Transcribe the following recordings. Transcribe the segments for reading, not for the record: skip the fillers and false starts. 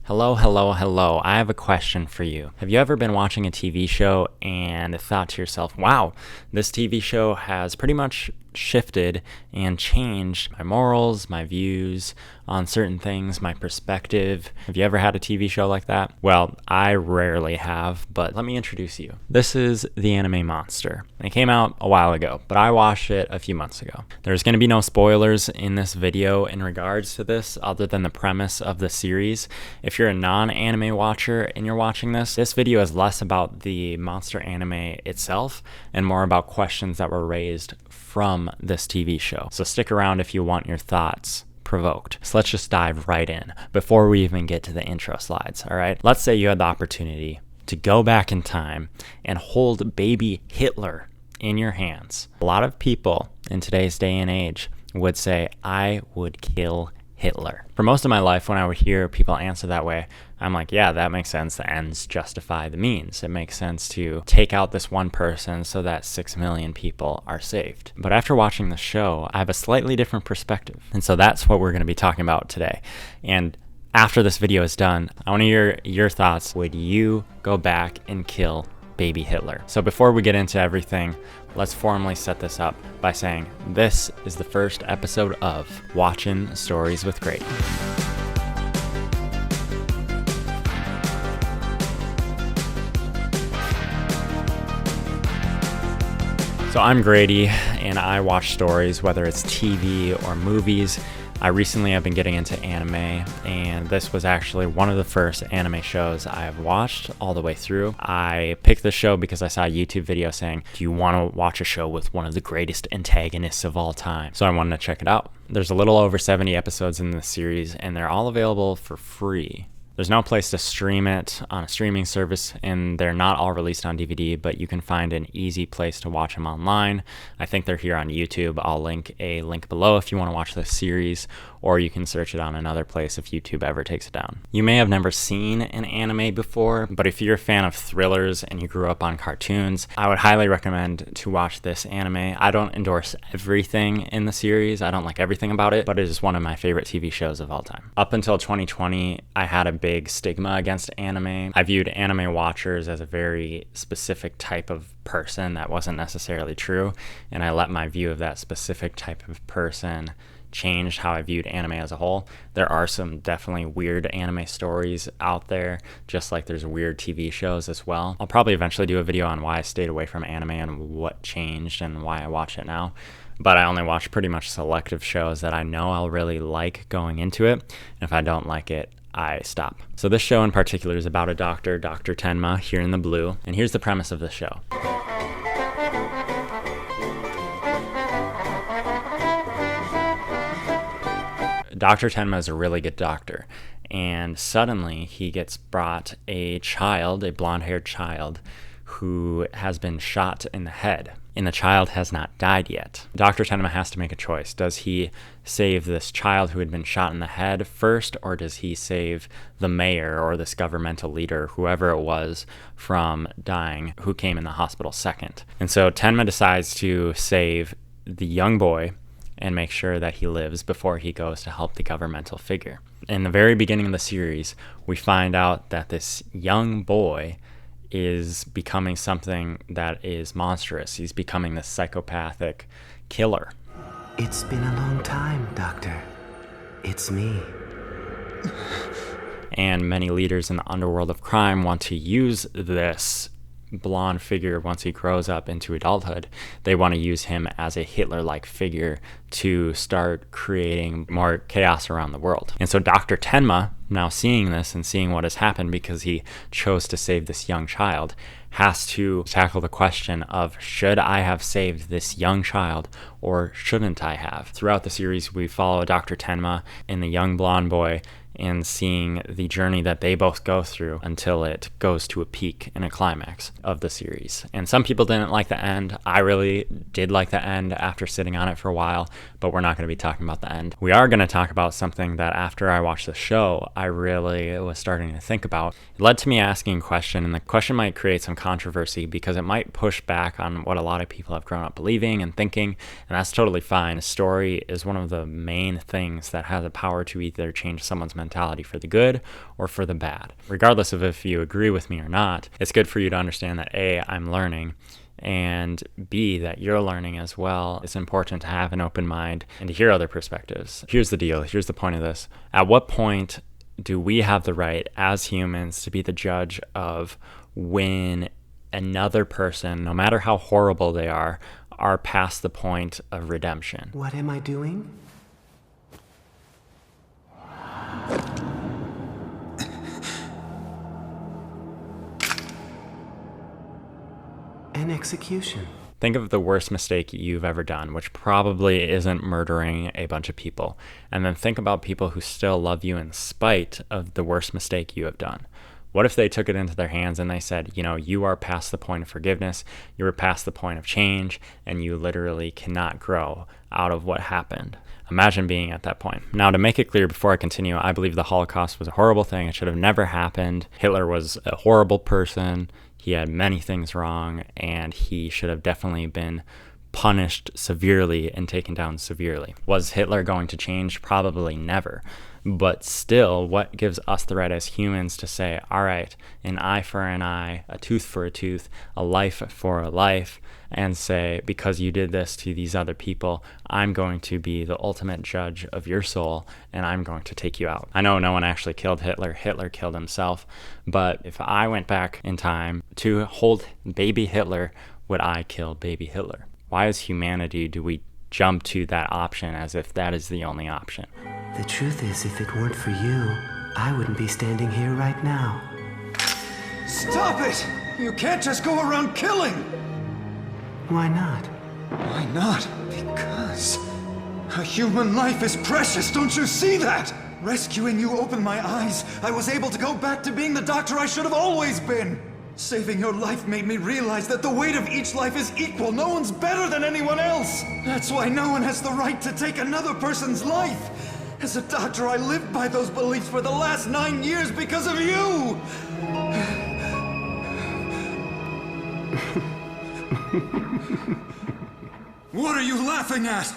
Hello, hello, hello. I have a question for you. Have you ever been watching a TV show and thought to yourself, wow, this TV show has pretty much shifted and changed my morals, my views on certain things, my perspective? Have you ever had a TV show like that? Well, I rarely have, but let me introduce you. This is The Anime Monster. It came out a while ago, but I watched it a few months ago. There's going to be no spoilers in this video in regards to this other than the premise of the series. If you're a non-anime watcher and you're watching this video is less about the monster anime itself and more about questions that were raised from this TV show. So stick around if you want your thoughts provoked. So let's just dive right in before we even get to the intro slides, all right? Let's say you had the opportunity to go back in time and hold baby Hitler in your hands. A lot of people in today's day and age would say, I would kill Hitler. For most of my life, when I would hear people answer that way, I'm like, yeah, that makes sense. The ends justify the means. It makes sense to take out this one person so that 6 million people are saved. But after watching the show, I have a slightly different perspective. And so that's what we're going to be talking about today. And after this video is done, I want to hear your thoughts. Would you go back and kill baby Hitler? So before we get into everything, let's formally set this up by saying this is the first episode of Watchin' Stories with Grady. So I'm Grady, and I watch stories, whether it's TV or movies. I recently have been getting into anime, and this was actually one of the first anime shows I have watched all the way through. I picked this show because I saw a YouTube video saying, do you want to watch a show with one of the greatest antagonists of all time? So I wanted to check it out. There's a little over 70 episodes in this series, and they're all available for free. There's no place to stream it on a streaming service, and they're not all released on DVD, but you can find an easy place to watch them online. I think they're here on YouTube. I'll link a link below if you want to watch this series, or you can search it on another place if YouTube ever takes it down. You may have never seen an anime before, but if you're a fan of thrillers and you grew up on cartoons, I would highly recommend to watch this anime. I don't endorse everything in the series. I don't like everything about it, but it is one of my favorite TV shows of all time. Up until 2020, I had a big stigma against anime. I viewed anime watchers as a very specific type of person that wasn't necessarily true, and I let my view of that specific type of person change how I viewed anime as a whole. There are some definitely weird anime stories out there, just like there's weird TV shows as well. I'll probably eventually do a video on why I stayed away from anime and what changed and why I watch it now. But I only watch pretty much selective shows that I know I'll really like going into it, and if I don't like it, I stop. So this show in particular is about a doctor, Dr. Tenma, here in the blue, and here's the premise of the show. Dr. Tenma is a really good doctor, and suddenly he gets brought a child, a blonde-haired child, who has been shot in the head, and the child has not died yet. Dr. Tenma has to make a choice. Does he save this child who had been shot in the head first, or does he save the mayor or this governmental leader, whoever it was, from dying, who came in the hospital second? And so Tenma decides to save the young boy and make sure that he lives before he goes to help the governmental figure. In the very beginning of the series, we find out that this young boy is becoming something that is monstrous. He's becoming this psychopathic killer. It's been a long time, Doctor. It's me. And many leaders in the underworld of crime want to use this blonde figure once he grows up into adulthood. They want to use him as a Hitler-like figure to start creating more chaos around the world. And so Dr. Tenma, now seeing this and seeing what has happened because he chose to save this young child, has to tackle the question of, should I have saved this young child or shouldn't I have? Throughout the series, we follow Dr. Tenma and the young blonde boy and seeing the journey that they both go through until it goes to a peak and a climax of the series. And some people didn't like the end. I really did like the end after sitting on it for a while, but we're not going to be talking about the end. We are going to talk about something that after I watched the show, I really was starting to think about. It led to me asking a question, and the question might create some controversy because it might push back on what a lot of people have grown up believing and thinking, and that's totally fine. A story is one of the main things that has the power to either change someone's mentality mentality for the good or for the bad. Regardless of if you agree with me or not, it's good for you to understand that A, I'm learning, and B, that you're learning as well. It's important to have an open mind and to hear other perspectives. Here's the deal. Here's the point of this. At what point do we have the right as humans to be the judge of when another person, no matter how horrible they are past the point of redemption? What am I doing? An execution. Think of the worst mistake you've ever done, which probably isn't murdering a bunch of people. And then think about people who still love you in spite of the worst mistake you have done. What if they took it into their hands and they said, you are past the point of forgiveness, you are past the point of change, and you literally cannot grow out of what happened? Imagine being at that point. Now, to make it clear before I continue, I believe the Holocaust was a horrible thing. It should have never happened. Hitler was a horrible person. He had many things wrong, and he should have definitely been punished severely and taken down severely. Was Hitler going to change? Probably never. But still, what gives us the right as humans to say, all right, an eye for an eye, a tooth for a tooth, a life for a life, and say, because you did this to these other people, I'm going to be the ultimate judge of your soul, and I'm going to take you out. I know no one actually killed Hitler. Hitler killed himself. But if I went back in time to hold baby Hitler, would I kill baby Hitler? Why as humanity do we jump to that option as if that is the only option? The truth is, if it weren't for you, I wouldn't be standing here right now. Stop it! You can't just go around killing! Why not? Why not? Because a human life is precious, don't you see that? Rescuing you opened my eyes. I was able to go back to being the doctor I should have always been. Saving your life made me realize that the weight of each life is equal. No one's better than anyone else. That's why no one has the right to take another person's life. As a doctor, I lived by those beliefs for the last 9 years because of you! What are you laughing at?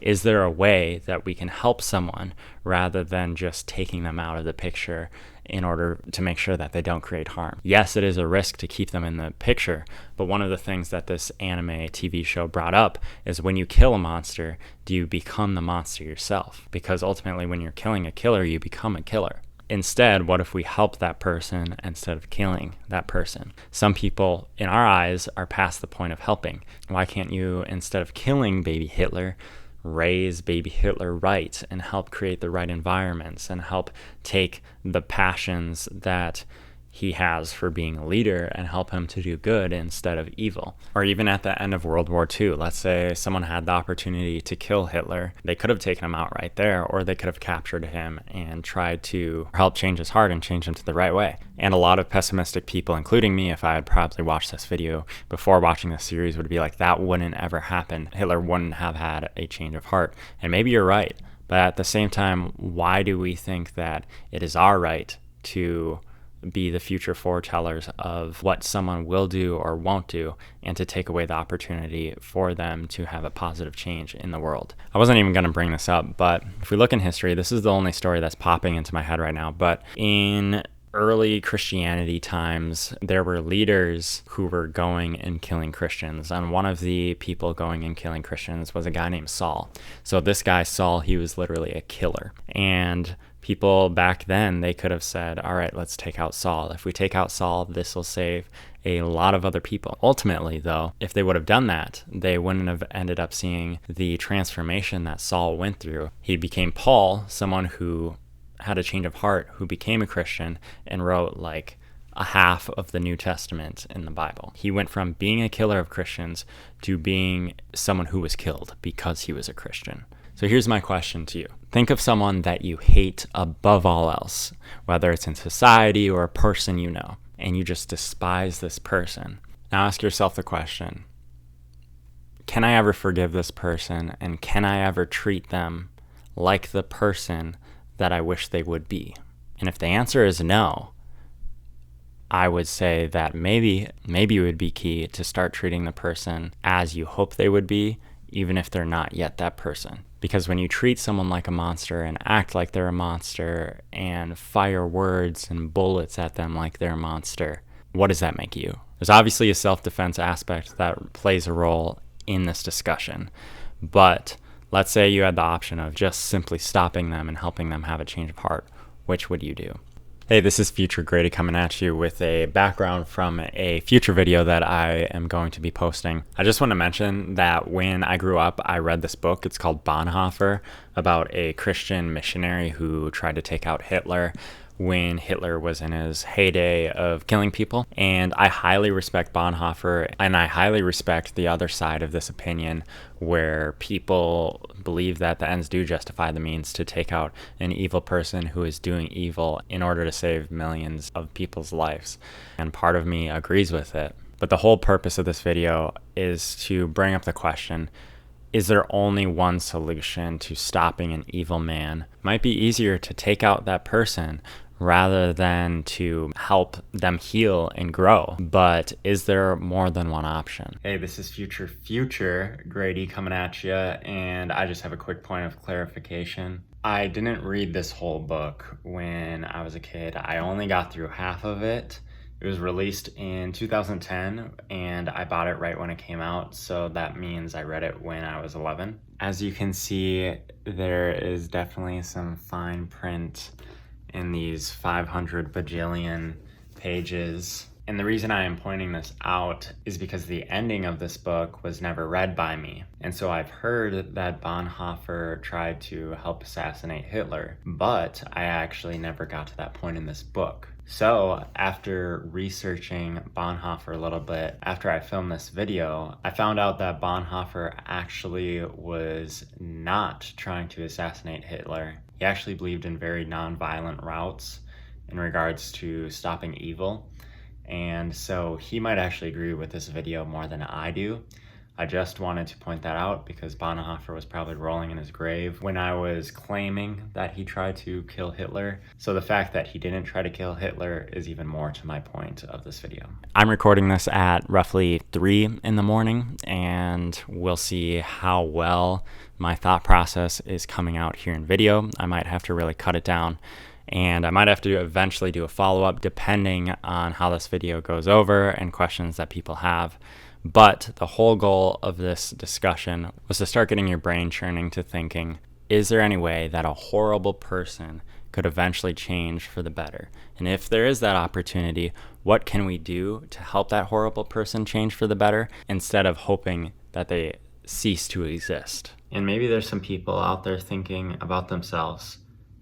Is there a way that we can help someone rather than just taking them out of the picture in order to make sure that they don't create harm? Yes, it is a risk to keep them in the picture, but one of the things that this anime TV show brought up is when you kill a monster, do you become the monster yourself? Because ultimately when you're killing a killer, you become a killer. Instead, what if we help that person instead of killing that person? Some people, in our eyes, are past the point of helping. Why can't you, instead of killing baby Hitler, raise baby Hitler right and help create the right environments and help take the passions that he has for being a leader and help him to do good instead of evil? Or even at the end of World War II, let's say someone had the opportunity to kill Hitler. They could have taken him out right there, or they could have captured him and tried to help change his heart and change him to the right way. And a lot of pessimistic people, including me, if I had probably watched this video before watching this series, would be like, that wouldn't ever happen. Hitler wouldn't have had a change of heart. And maybe you're right. But at the same time, why do we think that it is our right to be the future foretellers of what someone will do or won't do, and to take away the opportunity for them to have a positive change in the world? I wasn't even going to bring this up, but if we look in history, this is the only story that's popping into my head right now. But in early Christianity times, there were leaders who were going and killing Christians. And one of the people going and killing Christians was a guy named Saul. So this guy, Saul, he was literally a killer. And people back then, they could have said, all right, let's take out Saul. If we take out Saul, this will save a lot of other people. Ultimately, though, if they would have done that, they wouldn't have ended up seeing the transformation that Saul went through. He became Paul, someone who had a change of heart, who became a Christian and wrote like a half of the New Testament in the Bible. He went from being a killer of Christians to being someone who was killed because he was a Christian. So here's my question to you. Think of someone that you hate above all else, whether it's in society or a person you know, and you just despise this person. Now ask yourself the question, can I ever forgive this person, and can I ever treat them like the person that I wish they would be? And if the answer is no, I would say that maybe it would be key to start treating the person as you hope they would be, even if they're not yet that person. Because when you treat someone like a monster and act like they're a monster and fire words and bullets at them like they're a monster, what does that make you? There's obviously a self-defense aspect that plays a role in this discussion. But let's say you had the option of just simply stopping them and helping them have a change of heart. Which would you do? Hey, this is Future Grady coming at you with a background from a future video that I am going to be posting. I just want to mention that when I grew up, I read this book. It's called Bonhoeffer, about a Christian missionary who tried to take out Hitler when Hitler was in his heyday of killing people. And I highly respect Bonhoeffer, and I highly respect the other side of this opinion where people believe that the ends do justify the means to take out an evil person who is doing evil in order to save millions of people's lives. And part of me agrees with it. But the whole purpose of this video is to bring up the question, is there only one solution to stopping an evil man? It might be easier to take out that person rather than to help them heal and grow. But is there more than one option? Hey, this is Future Grady coming at you, and I just have a quick point of clarification. I didn't read this whole book when I was a kid. I only got through half of it. It was released in 2010, and I bought it right when it came out, so that means I read it when I was 11. As you can see, there is definitely some fine print in these 500 bajillion pages. And the reason I am pointing this out is because the ending of this book was never read by me. And so I've heard that Bonhoeffer tried to help assassinate Hitler, but I actually never got to that point in this book. So after researching Bonhoeffer a little bit, after I filmed this video, I found out that Bonhoeffer actually was not trying to assassinate Hitler. He actually believed in very non-violent routes in regards to stopping evil. And so he might actually agree with this video more than I do. I just wanted to point that out because Bonhoeffer was probably rolling in his grave when I was claiming that he tried to kill Hitler. So the fact that he didn't try to kill Hitler is even more to my point of this video. I'm recording this at roughly 3 in the morning, and we'll see how well my thought process is coming out here in video. I might have to really cut it down, and I might have to eventually do a follow-up depending on how this video goes over and questions that people have. But the whole goal of this discussion was to start getting your brain churning to thinking, is there any way that a horrible person could eventually change for the better? And if there is that opportunity, what can we do to help that horrible person change for the better instead of hoping that they cease to exist? And maybe there's some people out there thinking about themselves.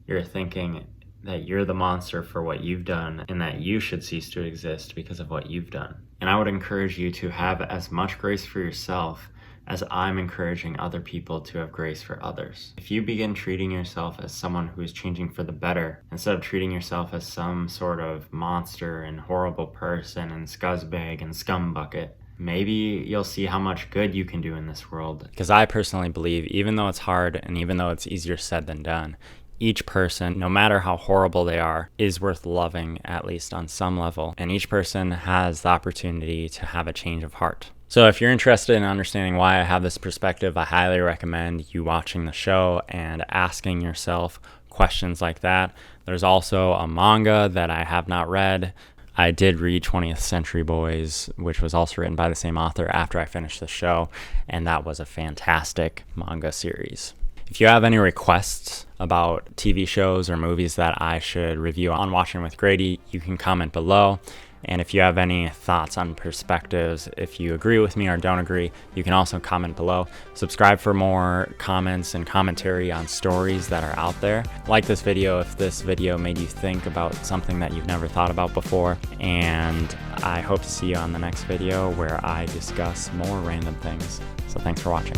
You're thinking that you're the monster for what you've done and that you should cease to exist because of what you've done. And I would encourage you to have as much grace for yourself as I'm encouraging other people to have grace for others. If you begin treating yourself as someone who is changing for the better, instead of treating yourself as some sort of monster and horrible person and scuzzbag and scumbucket, maybe you'll see how much good you can do in this world. Because I personally believe, even though it's hard and even though it's easier said than done, each person, no matter how horrible they are, is worth loving, at least on some level. And each person has the opportunity to have a change of heart. So if you're interested in understanding why I have this perspective, I highly recommend you watching the show and asking yourself questions like that. There's also a manga that I have not read. I did read 20th Century Boys, which was also written by the same author after I finished the show, and that was a fantastic manga series. If you have any requests about TV shows or movies that I should review on Watching with Grady, you can comment below. And if you have any thoughts on perspectives, if you agree with me or don't agree, you can also comment below. Subscribe for more comments and commentary on stories that are out there. Like this video if this video made you think about something that you've never thought about before. And I hope to see you on the next video where I discuss more random things. So thanks for watching.